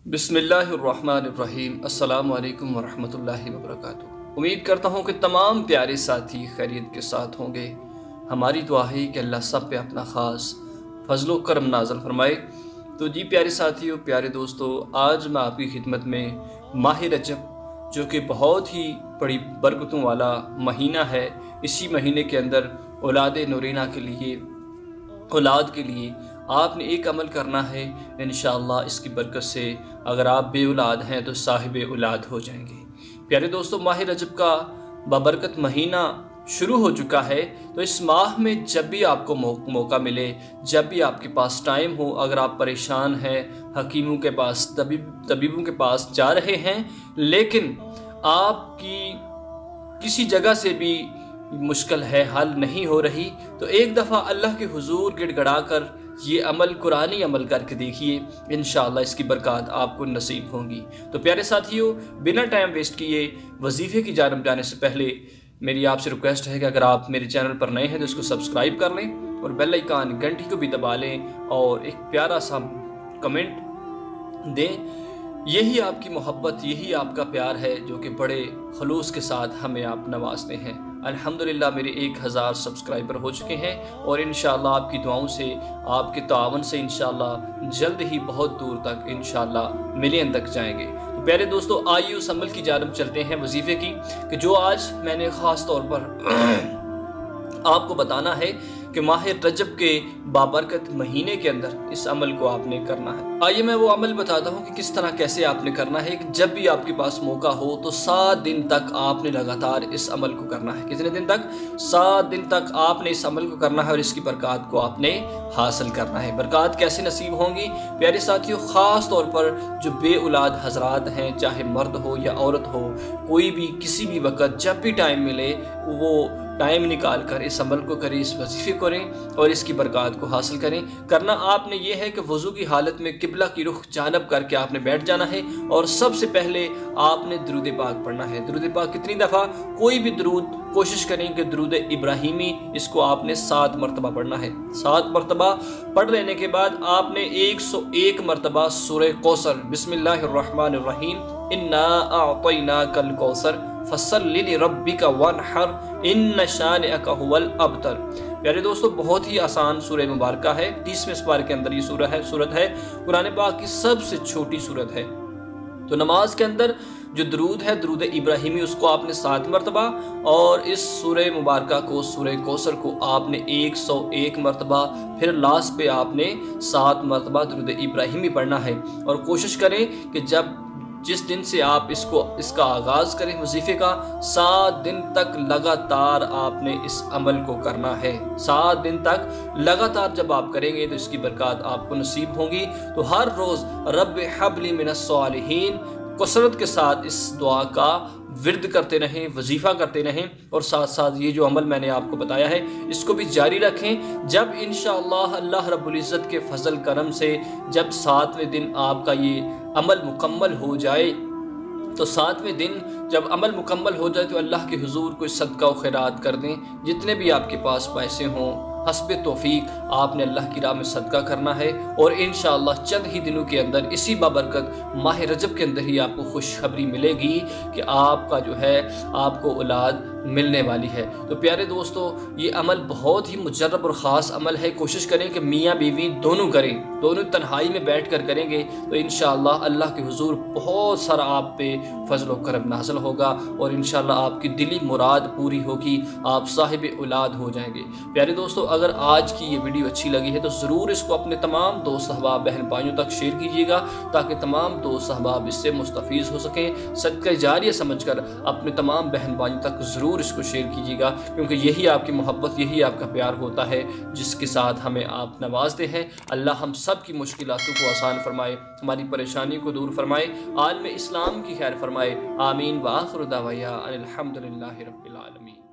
बिस्मिल्लाहिर्रहमानिर्रहीम। अस्सलामु अलैकुम वरहमतुल्लाहि वबरकातुहू। उम्मीद करता हूँ कि तमाम प्यारे साथी खैरियत के साथ होंगे। हमारी दुआ है कि अल्लाह सब पे अपना ख़ास फजलो करम नाज़िल फरमाए। तो जी प्यारे साथियों, प्यारे दोस्तों, आज मैं आपकी खिदमत में माह रजब, जो कि बहुत ही बड़ी बरकतों वाला महीना है, इसी महीने के अंदर औलाद नूरीना के लिए, औलाद के लिए आपने एक अमल करना है। इंशाअल्लाह इसकी बरकत से अगर आप बे औलाद हैं तो साहिब औलाद हो जाएंगे। प्यारे दोस्तों, माह रजब का बाबरकत महीना शुरू हो चुका है। तो इस माह में जब भी आपको मौका मिले, जब भी आपके पास टाइम हो, अगर आप परेशान हैं, हकीमों के पास, तबीबों के पास जा रहे हैं, लेकिन आपकी किसी जगह से भी मुश्किल है, हल नहीं हो रही, तो एक दफ़ा अल्लाह के हुजूर गिड़गड़ा कर ये अमल, कुरानी अमल करके देखिए। इंशाअल्लाह इसकी बरकत आपको नसीब होंगी। तो प्यारे साथियों, बिना टाइम वेस्ट किए वजीफ़े की जानब जाने से पहले मेरी आपसे रिक्वेस्ट है कि अगर आप मेरे चैनल पर नए हैं तो इसको सब्सक्राइब कर लें और बेल आइकन घंटी को भी दबा लें और एक प्यारा सा कमेंट दें। यही आपकी मोहब्बत, यही आपका प्यार है जो कि बड़े खलूस के साथ हमें आप नवाजते हैं। अल्हम्दुलिल्लाह मेरे 1000 सब्सक्राइबर हो चुके हैं और इंशाअल्लाह आपकी दुआओं से, आपके तावन से इंशाअल्लाह जल्द ही बहुत दूर तक इंशाअल्लाह मिलियन तक जाएंगे। तो प्यारे दोस्तों, आइए उस अमल की जानब चलते हैं वजीफ़े की, कि जो आज मैंने ख़ास तौर पर आपको बताना है कि माह रजब के बाबरकत महीने के अंदर इस अमल को आपने करना है। आइए मैं वो अमल बताता हूँ कि किस तरह, कैसे आपने करना है। कि जब भी आपके पास मौका हो तो 7 दिन तक आपने लगातार इस अमल को करना है। कितने दिन तक? 7 दिन तक आपने इस अमल को करना है और इसकी बरकत को आपने हासिल करना है। बरकत कैसे नसीब होंगी प्यारे साथियों? ख़ास तौर पर जो बे औलाद हजरात हैं, चाहे मर्द हो या औरत हो, कोई भी किसी भी वक्त जब भी टाइम मिले वो टाइम निकाल कर इस अमल को करें, इस वजीफ़े को करें और इसकी बरकत को हासिल करें। करना आपने ये है कि वज़ू की हालत में किबला की रुख जानब करके आपने बैठ जाना है और सबसे पहले आपने दुरूद पाक पढ़ना है। दुरूद पाक कितनी दफ़ा? कोई भी दुरूद कोशिश करें कि दुरूद इब्राहिमी, इसको आपने 7 मरतबा पढ़ना है। 7 मरतबा पढ़ लेने के बाद आपने 101 मरतबा सूरह कौसर, बिस्मिल्लाहिर्रहमानिर्रहीम, इन्ना अअतैनाकल कौसर फसल्लि लिरब्बिका वन्हर इन्न शानिअका हुवल अबतर। प्यारे दोस्तों, बहुत ही आसान सूरह मुबारक है। 30वें पारे के अंदर ये सूरत है। कुरान पाक की सबसे छोटी सूरत है। तो नमाज के अंदर जो दरूद है, दरूद इब्राहिमी, उसको आपने 7 मरतबा और इस सूरह मुबारक को, सूरह कौसर को आपने 101 मरतबा, फिर लास्ट पे आपने 7 मरतबा दरूद इब्राहिमी पढ़ना है। और कोशिश करें कि जिस दिन से आप इसका आगाज़ करें वजीफ़े का, 7 दिन तक लगातार आपने इस अमल को करना है। 7 दिन तक लगातार जब आप करेंगे तो इसकी बरकत आपको नसीब होंगी। तो हर रोज़ रब्बि हबली मिनस सालिहीन कसरत के साथ इस दुआ का विर्द करते रहें, वजीफ़ा करते रहें और साथ साथ ये जो अमल मैंने आपको बताया है इसको भी जारी रखें। जब इंशाअल्लाह अल्लाह रब्बुल इज़्ज़त के फजल करम से जब 7वें दिन आपका ये अमल मुकम्मल हो जाए, तो 7वें दिन जब अमल मुकम्मल हो जाए तो अल्लाह के हुजूर को सदका व खैरात कर दें। जितने भी आपके पास पैसे हों, हस्बे तौफीक आपने अल्लाह की राह में सदका करना है और इंशाअल्लाह चंद ही दिनों के अंदर, इसी बाबरकत माह रजब के अंदर ही आपको खुशखबरी मिलेगी कि आपका जो है, आपको औलाद मिलने वाली है। तो प्यारे दोस्तों, ये अमल बहुत ही मुजर्रब और ख़ास अमल है। कोशिश करें कि मियाँ बीवी दोनों करें, दोनों तन्हाई में बैठ कर करेंगे तो इंशाअल्लाह अल्लाह के हुजूर बहुत सारा आप पे फजल व करम नाज़िल होगा और इंशाअल्लाह आपकी दिली मुराद पूरी होगी, आप साहिब औलाद हो जाएंगे। प्यारे दोस्तों, अगर आज की ये वीडियो अच्छी लगी है तो ज़रूर इसको अपने तमाम दोस्त अहबाब, बहन भाइयों तक शेयर कीजिएगा ताकि तमाम दोस्त अहबाब इससे मुस्तफ़ीज़ हो सकें। सदका जारिया समझकर अपने तमाम बहन भाइयों तक ज़रूर इसको शेयर कीजिएगा, क्योंकि यही आपकी मोहब्बत, यही आपका प्यार होता है जिसके साथ हमें आप नवाजते हैं। अल्लाह हम सब की मुश्किलातों को आसान फरमाए, हमारी परेशानी को दूर फरमाए, आलम इस्लाम की खैर फरमाए। आमीन व आखिर दावाया अनिल हम्दुलिल्लाहि रब्बिल आलमीन।